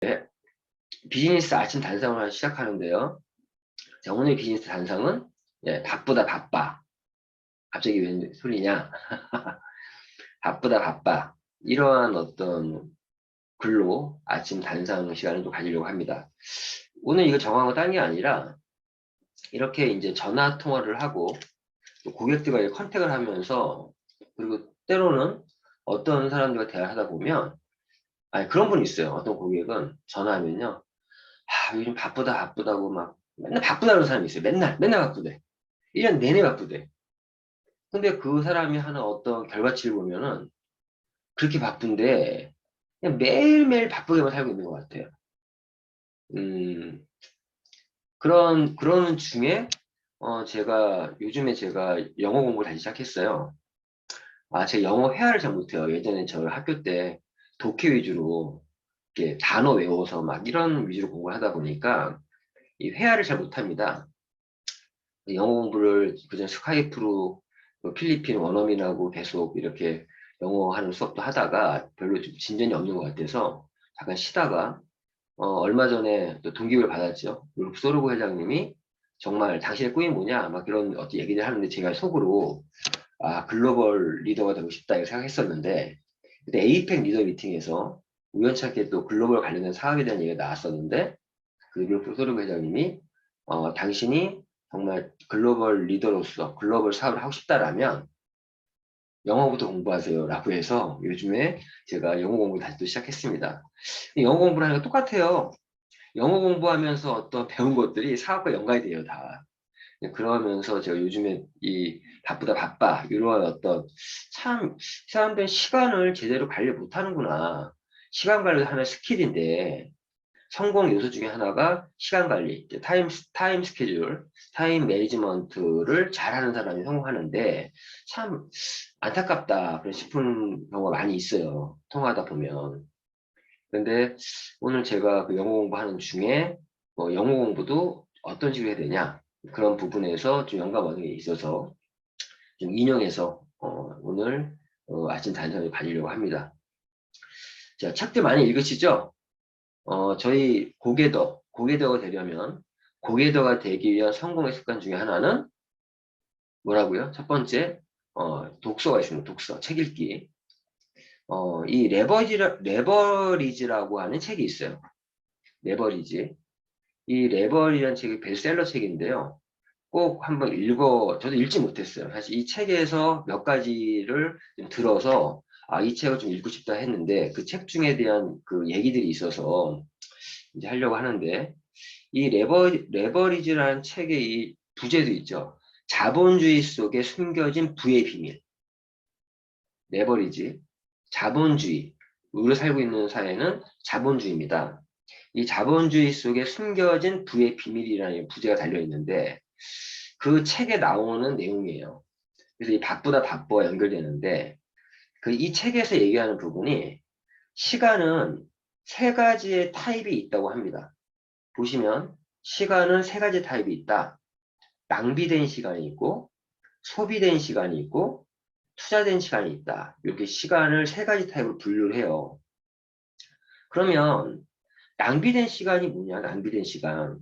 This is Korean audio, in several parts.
네, 비즈니스 아침 단상을 시작하는데요. 자, 오늘 비즈니스 단상은 바쁘다 바빠. 갑자기 웬 소리냐? 바쁘다 바빠. 이러한 어떤 글로 아침 단상 시간을 좀 가지려고 합니다. 오늘 이거 정한 거 딴 게 아니라 이렇게 이제 전화 통화를 하고 또 고객들과 컨택을 하면서 그리고 때로는 어떤 사람들과 대화를 하다 보면 아니 그런 분이 있어요. 어떤 고객은 전화하면요. 아, 요즘 바쁘다 바쁘다고 막 맨날 바쁘다는 사람이 있어요. 맨날 바쁘대. 1년 내내 바쁘대. 근데 그 사람이 하는 어떤 결과치를 보면은 그렇게 바쁜데 그냥 매일매일 바쁘게만 살고 있는 것 같아요. 음, 그런 중에 요즘에 제가 영어 공부를 다시 시작했어요. 아, 제가 영어 회화를 잘 못해요. 예전에 저 학교 때 독해 위주로 이렇게 단어 외워서 막 이런 위주로 공부를 하다 보니까 이 회화를 잘 못합니다. 영어 공부를 그전 스카이프로 필리핀 원어민하고 계속 이렇게 영어 하는 수업도 하다가 별로 좀 진전이 없는 것 같아서 잠깐 쉬다가 얼마 전에 또 동기부여를 받았죠. 룰프 소르고 회장님이 정말 당신의 꿈이 뭐냐 막 그런 어떤 얘기를 하는데 제가 속으로 아 글로벌 리더가 되고 싶다 이렇게 생각했었는데 그때 에이펙 리더 미팅에서 우연찮게 또 글로벌 관련된 사업에 대한 얘기가 나왔었는데 그 룰프 소르고 회장님이 당신이 정말 글로벌 리더로서 글로벌 사업을 하고 싶다라면 영어부터 공부하세요 라고 해서 요즘에 제가 영어 공부를 다시 또 시작했습니다. 영어 공부를 하는 거 똑같아요. 영어 공부하면서 어떤 배운 것들이 사업과 연관이 돼요, 다. 그러면서 제가 요즘에 이 바쁘다 바빠 이런 어떤 참 사람들은 시간을 제대로 관리 못하는구나. 시간 관리도 하나의 스킬인데 성공 요소 중에 하나가 시간 관리, 타임 스케줄, 타임 매니지먼트를 잘하는 사람이 성공하는데 참 안타깝다 그런 싶은 경우가 많이 있어요. 통화하다 보면. 근데 오늘 제가 그 영어 공부하는 중에 영어 공부도 어떤 식으로 해야 되냐 그런 부분에서 좀 연관 얻는 게 있어서 좀 인용해서 오늘 아침 단상을 가지려고 합니다. 자, 책들 많이 읽으시죠? 저희 고개더가 되려면 고개더가 되기 위한 성공의 습관 중에 하나는 뭐라고요? 첫 번째, 독서가 있습니다. 독서, 책 읽기. 이 레버리지라고 하는 책이 있어요. 레버리지. 이 레버리라는 책이 베스트셀러 책인데요. 꼭 한번 저도 읽지 못했어요. 사실 이 책에서 몇 가지를 좀 들어서, 아, 이 책을 좀 읽고 싶다 했는데, 그 책 중에 대한 그 얘기들이 있어서 이제 하려고 하는데, 이 레버리지라는 책의 이 부제도 있죠. 자본주의 속에 숨겨진 부의 비밀. 레버리지. 자본주의. 우리가 살고 있는 사회는 자본주의입니다. 이 자본주의 속에 숨겨진 부의 비밀이라는 부제가 달려 있는데 그 책에 나오는 내용이에요. 그래서 이 바쁘다 바빠와 연결되는데 그 이 책에서 얘기하는 부분이 시간은 세 가지의 타입이 있다고 합니다. 보시면 시간은 세 가지 타입이 있다. 낭비된 시간이 있고 소비된 시간이 있고 투자된 시간이 있다. 이렇게 시간을 세 가지 타입으로 분류를 해요. 그러면 낭비된 시간이 뭐냐? 낭비된 시간.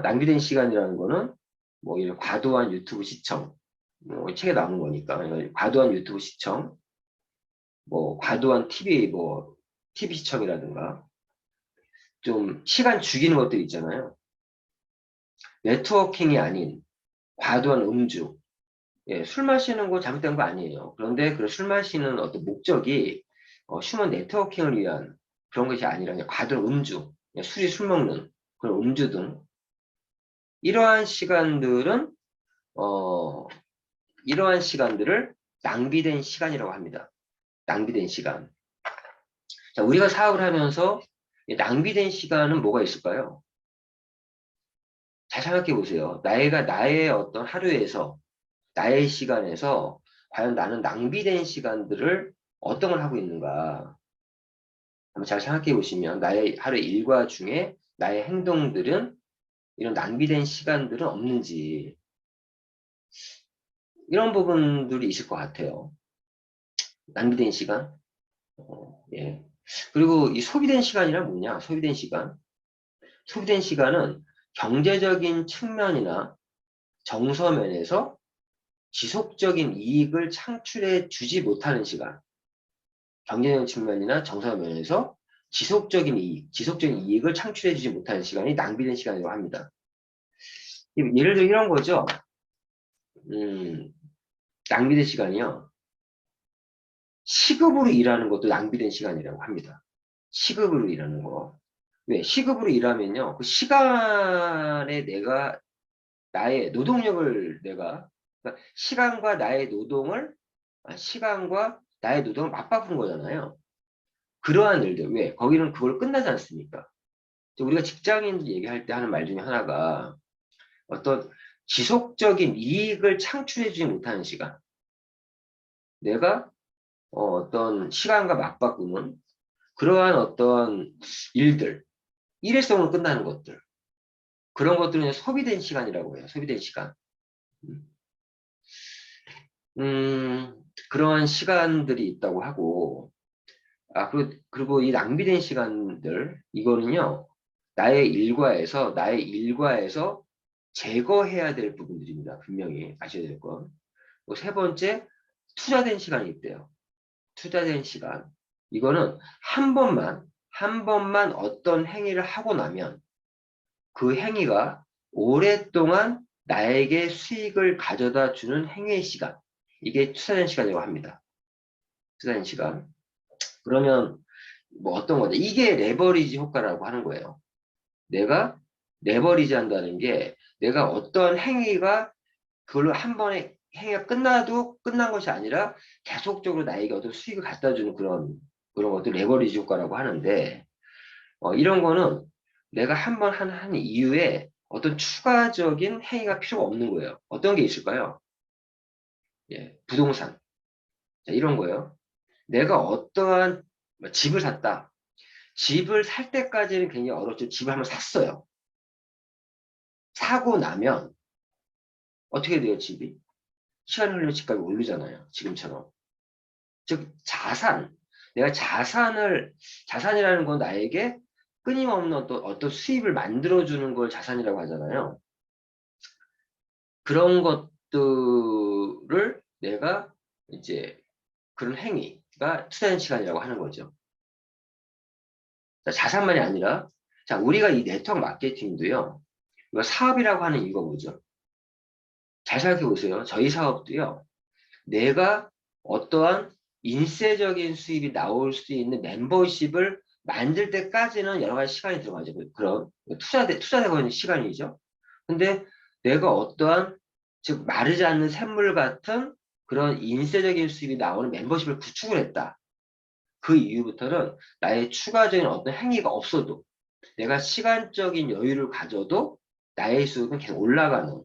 낭비된 시간이라는 거는 뭐 이런 과도한 유튜브 시청, 뭐 책에 나오는 거니까 과도한 유튜브 시청, 뭐 과도한 TV 시청이라든가 좀 시간 죽이는 것들 있잖아요. 네트워킹이 아닌 과도한 음주. 예, 술 마시는 거 잘못된 거 아니에요. 그런데 그 술 마시는 어떤 목적이 휴먼 네트워킹을 위한 그런 것이 아니라 그냥 과도한 음주, 그냥 술 먹는 그런 음주 등 이러한 시간들은 어, 이러한 시간들을 낭비된 시간이라고 합니다. 낭비된 시간. 자, 우리가 사업을 하면서 낭비된 시간은 뭐가 있을까요? 잘 생각해 보세요. 나의 어떤 하루에서, 나의 시간에서 과연 나는 낭비된 시간들을 어떤 걸 하고 있는가? 한번 잘 생각해 보시면 나의 하루 일과 중에 나의 행동들은 이런 낭비된 시간들은 없는지 이런 부분들이 있을 것 같아요. 낭비된 시간? 예. 그리고 이 소비된 시간이란 뭐냐? 소비된 시간. 소비된 시간은 경제적인 측면이나 정서면에서 지속적인 이익을 창출해 주지 못하는 시간. 경제적인 측면이나 정서면에서 지속적인 이익을 창출해 주지 못하는 시간이 낭비된 시간이라고 합니다. 예를 들어 이런 거죠. 음, 낭비된 시간이요. 시급으로 일하는 것도 낭비된 시간이라고 합니다. 시급으로 일하는 거. 왜? 시급으로 일하면요. 그 시간에 내가 나의 노동력을 그러니까 시간과 나의 노동을 맞바꾸는 거잖아요. 그러한 일들. 왜? 거기는 그걸 끝나지 않습니까? 우리가 직장인 얘기할 때 하는 말 중에 하나가 어떤 지속적인 이익을 창출해주지 못하는 시간. 내가 어떤 시간과 맞바꾸는 그러한 어떤 일들, 일회성으로 끝나는 것들. 그런 것들은 소비된 시간이라고 해요. 소비된 시간. 그러한 시간들이 있다고 하고, 그리고 이 낭비된 시간들, 이거는요, 나의 일과에서 제거해야 될 부분들입니다. 분명히 아셔야 될 건. 세 번째, 투자된 시간이 있대요. 투자된 시간. 이거는 한 번만 어떤 행위를 하고 나면 그 행위가 오랫동안 나에게 수익을 가져다 주는 행위의 시간. 이게 투자된 시간이라고 합니다. 투자된 시간. 그러면 뭐 어떤 거죠? 이게 레버리지 효과라고 하는 거예요. 내가 레버리지 한다는 게 내가 어떤 행위가 그걸로 한 번에 행위가 끝나도 끝난 것이 아니라 계속적으로 나에게 어떤 수익을 갖다 주는 그런 것도 레버리지 효과라고 하는데 이런 거는 내가 한 번 한 이후에 어떤 추가적인 행위가 필요가 없는 거예요. 어떤 게 있을까요? 예, 부동산. 자, 이런 거예요. 내가 어떠한 집을 샀다. 집을 살 때까지는 굉장히 어렵죠. 집을 한번 샀어요. 사고 나면 어떻게 돼요, 집이? 시간이 흘리면 집값이 오르잖아요. 지금처럼. 즉, 내가 자산이라는 건 나에게 끊임없는 어떤 수입을 만들어주는 걸 자산이라고 하잖아요. 그런 것들을 내가 이제 그런 행위가 투자된 시간이라고 하는 거죠. 자, 자산만이 아니라, 자, 우리가 이 네트워크 마케팅도요, 이거 사업이라고 하는 이유가 뭐죠? 잘 생각해 보세요. 저희 사업도요, 내가 어떠한 인쇄적인 수입이 나올 수 있는 멤버십을 만들 때까지는 여러 가지 시간이 들어가죠. 그런 투자되고 있는 시간이죠. 근데 내가 어떠한 즉 마르지 않는 샘물 같은 그런 인쇄적인 수입이 나오는 멤버십을 구축을 했다. 그 이후부터는 나의 추가적인 어떤 행위가 없어도 내가 시간적인 여유를 가져도 나의 수익은 계속 올라가는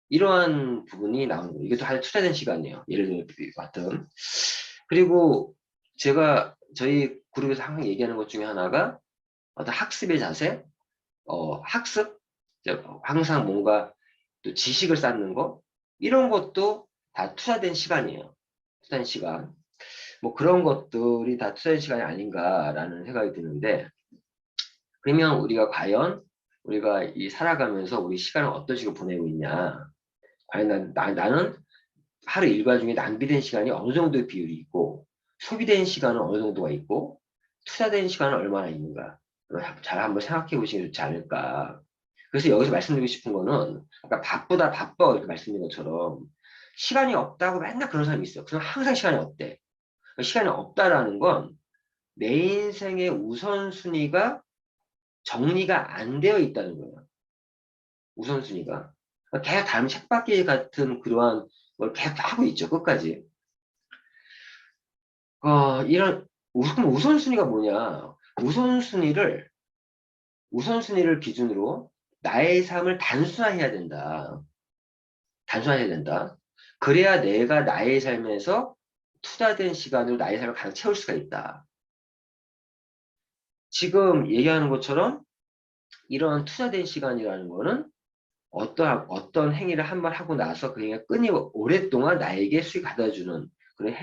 이러한 부분이 나오는 거예요. 이것도 아주 투자된 시간이에요. 예를 들면 같은. 그리고 제가 저희 그룹에서 항상 얘기하는 것 중에 하나가 어떤 학습의 자세, 학습, 항상 뭔가 또 지식을 쌓는 거 이런 것도 다 투자된 시간이에요. 투자된 시간. 뭐 그런 것들이 다 투자된 시간이 아닌가라는 생각이 드는데 그러면 우리가 과연 우리가 이 살아가면서 우리 시간을 어떤 식으로 보내고 있냐 과연 나는 하루 일과 중에 낭비된 시간이 어느 정도의 비율이 있고 소비된 시간은 어느 정도가 있고 투자된 시간은 얼마나 있는가 잘 한번 생각해 보시면 좋지 않을까. 그래서 여기서 말씀드리고 싶은 거는 아까 바쁘다 바빠 이렇게 말씀드린 것처럼 시간이 없다고 맨날 그런 사람이 있어요. 그럼 항상 시간이 없대. 시간이 없다라는 건 내 인생의 우선순위가 정리가 안 되어 있다는 거예요. 우선순위가. 계속 다른 책받기 같은 그러한 걸 계속 하고 있죠. 끝까지. 이런 그럼 우선순위가 뭐냐? 우선순위를 기준으로 나의 삶을 단순화해야 된다. 단순화해야 된다. 그래야 내가 나의 삶에서 투자된 시간으로 나의 삶을 가장 채울 수가 있다. 지금 얘기하는 것처럼 이런 투자된 시간이라는 거는 어떤 행위를 한 번 하고 나서 그 행위가 끊임 오랫동안 나에게 수익 가져주는 그런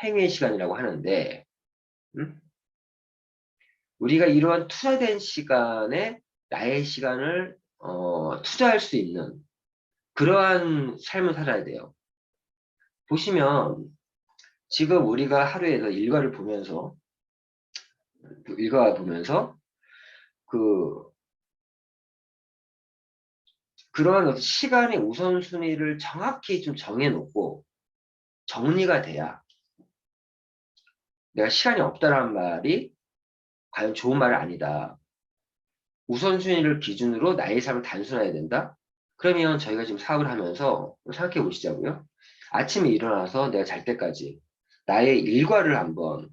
행위의 시간이라고 하는데, 음? 우리가 이러한 투자된 시간에 나의 시간을 투자할 수 있는 그러한 삶을 살아야 돼요. 보시면 지금 우리가 하루에도 일과를 보면서 그 그러한 어떤 시간의 우선순위를 정확히 좀 정해놓고 정리가 돼야 내가 시간이 없다라는 말이 과연 좋은 말이 아니다. 우선순위를 기준으로 나의 삶을 단순화해야 된다? 그러면 저희가 지금 사업을 하면서 생각해 보시자고요. 아침에 일어나서 내가 잘 때까지 나의 일과를 한번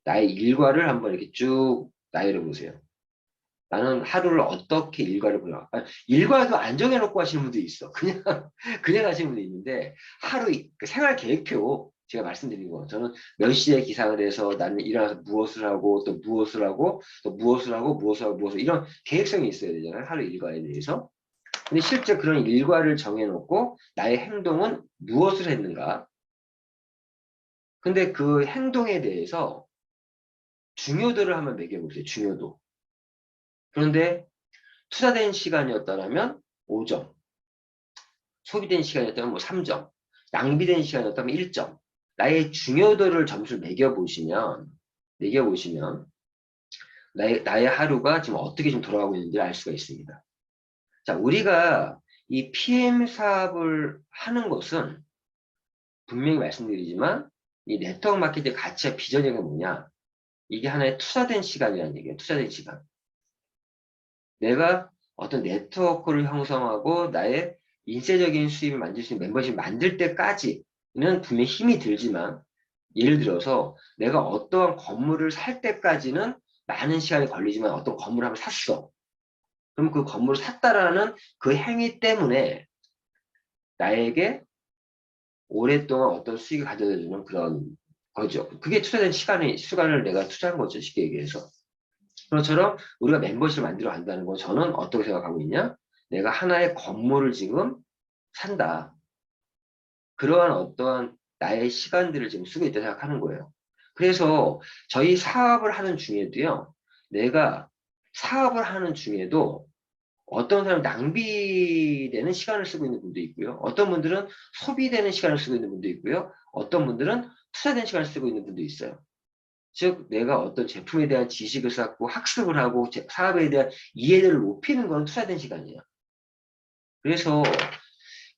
이렇게 쭉 나열해 보세요. 나는 하루를 어떻게 일과를 보내? 일과도 안 정해놓고 하시는 분도 있어. 그냥 하시는 분도 있는데, 그 생활 계획표, 제가 말씀드린 거. 저는 몇 시에 기상을 해서 나는 일어나서 무엇을 하고, 또 무엇을 하고, 또 무엇을 하고, 무엇을 하고, 무엇을, 이런 계획성이 있어야 되잖아요. 하루 일과에 대해서. 근데 실제 그런 일과를 정해놓고, 나의 행동은 무엇을 했는가? 근데 그 행동에 대해서 중요도를 한번 매겨보세요. 중요도. 그런데 투자된 시간이었다면 5점, 소비된 시간이었다면 뭐 3점, 낭비된 시간이었다면 1점. 나의 중요도를 점수를 매겨보시면 나의 하루가 지금 어떻게 좀 돌아가고 있는지를 알 수가 있습니다. 자, 우리가 이 PM 사업을 하는 것은 분명히 말씀드리지만 이 네트워크 마케팅의 가치와 비전이 뭐냐? 이게 하나의 투자된 시간이라는 얘기예요. 투자된 시간. 내가 어떤 네트워크를 형성하고 나의 인쇄적인 수입을 만들 수 있는 멤버십 만들 때까지는 분명히 힘이 들지만 예를 들어서 내가 어떠한 건물을 살 때까지는 많은 시간이 걸리지만 어떤 건물을 한번 샀어. 그럼 그 건물을 샀다라는 그 행위 때문에 나에게 오랫동안 어떤 수익을 가져다 주는 그런 거죠. 그게 투자된 시간을 내가 투자한 거죠. 쉽게 얘기해서. 그것처럼 우리가 멤버십을 만들어 간다는 건 저는 어떻게 생각하고 있냐? 내가 하나의 건물을 지금 산다. 그러한 어떠한 나의 시간들을 지금 쓰고 있다 생각하는 거예요. 그래서 저희 사업을 하는 중에도요. 내가 사업을 하는 중에도 어떤 사람은 낭비되는 시간을 쓰고 있는 분도 있고요. 어떤 분들은 소비되는 시간을 쓰고 있는 분도 있고요. 어떤 분들은 투자된 시간을 쓰고 있는 분도 있어요. 즉 내가 어떤 제품에 대한 지식을 쌓고 학습을 하고 사업에 대한 이해도를 높이는 건 투자된 시간이에요. 그래서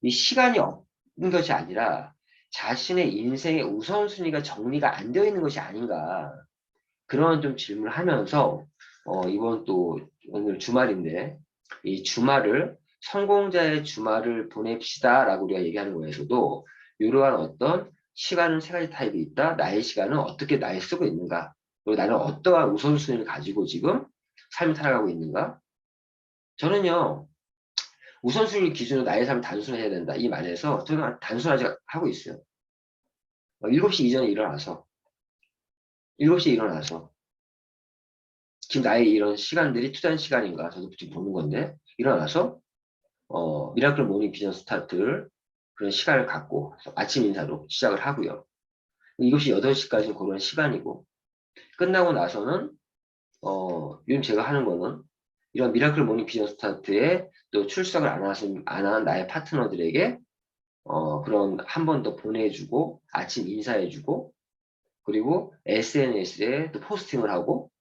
이 시간이 없는 것이 아니라 자신의 인생의 우선순위가 정리가 안 되어 있는 것이 아닌가 그런 좀 질문을 하면서 이번 또 오늘 주말인데 이 주말을 성공자의 주말을 보냅시다 라고 우리가 얘기하는 거에서도 이러한 어떤 시간은 세 가지 타입이 있다. 나의 시간은 어떻게 나에 쓰고 있는가. 그리고 나는 어떠한 우선순위를 가지고 지금 삶을 살아가고 있는가. 저는요. 우선순위 기준으로 나의 삶을 단순해야 된다. 이 말에서 저는 단순하지 하고 있어요. 7시 이전에 일어나서 7시에 일어나서 지금 나의 이런 시간들이 투자한 시간인가 저도 지금 보는 건데 일어나서 미라클 모닝 비전 스타트를 그런 시간을 갖고 아침 인사로 시작을 하고요. 이것이 8시까지는 그런 시간이고 끝나고 나서는 요즘 제가 하는 거는 이런 미라클 모닝 비전 스타트에 또 출석을 안 한 나의 파트너들에게 그런 한 번 더 보내주고 아침 인사해주고 그리고 SNS에 또 포스팅을 하고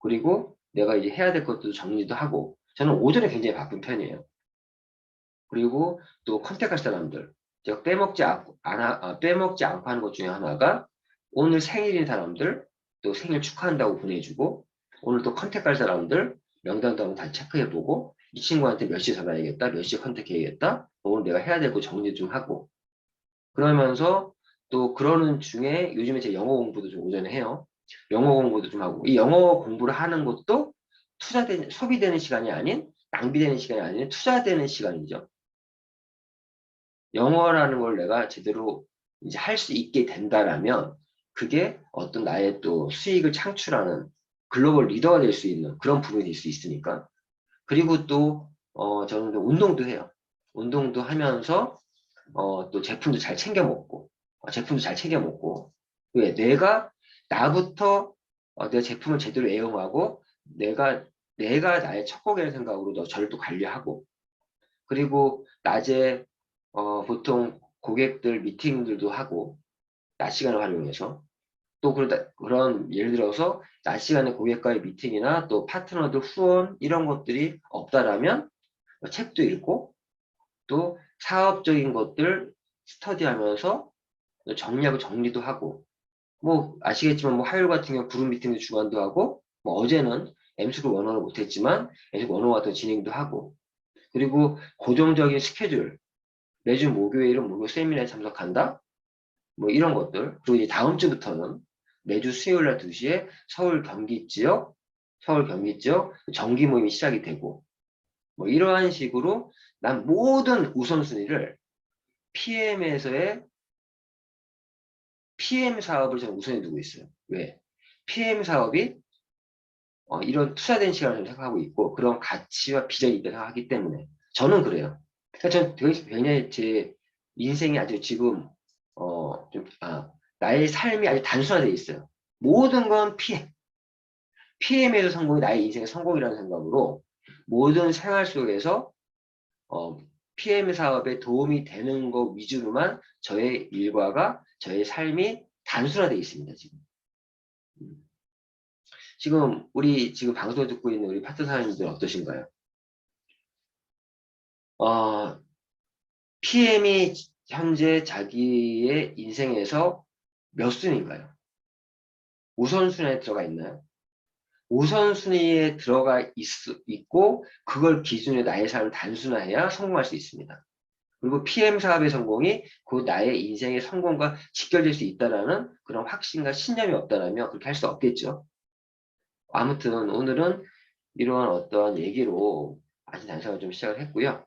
그리고 내가 이제 해야 될 것도 정리도 하고 저는 오전에 굉장히 바쁜 편이에요. 그리고 또 컨택할 사람들 제가 빼먹지 않고 하는 것 중에 하나가 오늘 생일인 사람들 또 생일 축하한다고 보내주고 오늘 또 컨택할 사람들 명단도 한번 다시 체크해보고 이 친구한테 몇 시에 전화해야겠다 몇 시에 컨택해야겠다 오늘 내가 해야 될 거 정리 좀 하고 그러면서 또 그러는 중에 요즘에 제 영어 공부도 좀 오전에 해요. 영어 공부도 좀 하고 이 영어 공부를 하는 것도 소비되는 시간이 아닌 낭비되는 시간이 아닌 투자되는 시간이죠. 영어라는 걸 내가 제대로 이제 할 수 있게 된다라면 그게 어떤 나의 또 수익을 창출하는 글로벌 리더가 될 수 있는 그런 부분이 될 수 있으니까. 그리고 또 저는 또 운동도 해요. 운동도 하면서 또 제품도 잘 챙겨 먹고 왜 내가 나부터 내 제품을 제대로 애용하고 내가 나의 첫 곡이라는 생각으로 저를 또 관리하고 그리고 낮에 보통 고객들 미팅들도 하고 낮 시간을 활용해서 또 그런 예를 들어서 낮 시간에 고객과의 미팅이나 또 파트너들 후원 이런 것들이 없다라면 책도 읽고 또 사업적인 것들 스터디하면서 정리하고 정리도 하고 뭐 아시겠지만 뭐 화요일 같은 경우 그룹 미팅도 주관도 하고 뭐 어제는 MC도 원어를 못했지만 MC 원어 같은 진행도 하고 그리고 고정적인 스케줄 매주 목요일은 목요 세미나에 참석한다 뭐 이런 것들 그리고 이제 다음 주부터는 매주 수요일 날 2시에 서울 경기 지역 정기 모임이 시작이 되고 뭐 이러한 식으로 난 모든 우선순위를 PM에서의 PM 사업을 저는 우선에 두고 있어요. 왜? PM 사업이 이런 투자된 시간을 생각하고 있고 그런 가치와 비전이 있다고 생각하기 때문에 저는 그래요. 그러니까 저는 굉장히 제 인생이 아주 지금 나의 삶이 아주 단순화되어 있어요. 모든 건 PM. PM에서 성공이 나의 인생의 성공이라는 생각으로 모든 생활 속에서 PM 사업에 도움이 되는 것 위주로만 저의 일과가 저의 삶이 단순화되어 있습니다. 지금 우리 지금 방송을 듣고 있는 우리 파트너님들 어떠신가요? PM이 현재 자기의 인생에서 몇 순위인가요? 우선순위에 들어가 있나요? 우선순위에 들어가 있고 그걸 기준으로 나의 삶을 단순화해야 성공할 수 있습니다. 그리고 PM 사업의 성공이 그 나의 인생의 성공과 직결될 수 있다라는 그런 확신과 신념이 없다라면 그렇게 할 수 없겠죠. 아무튼 오늘은 이러한 어떠한 얘기로 아주 단상을 좀 시작을 했고요.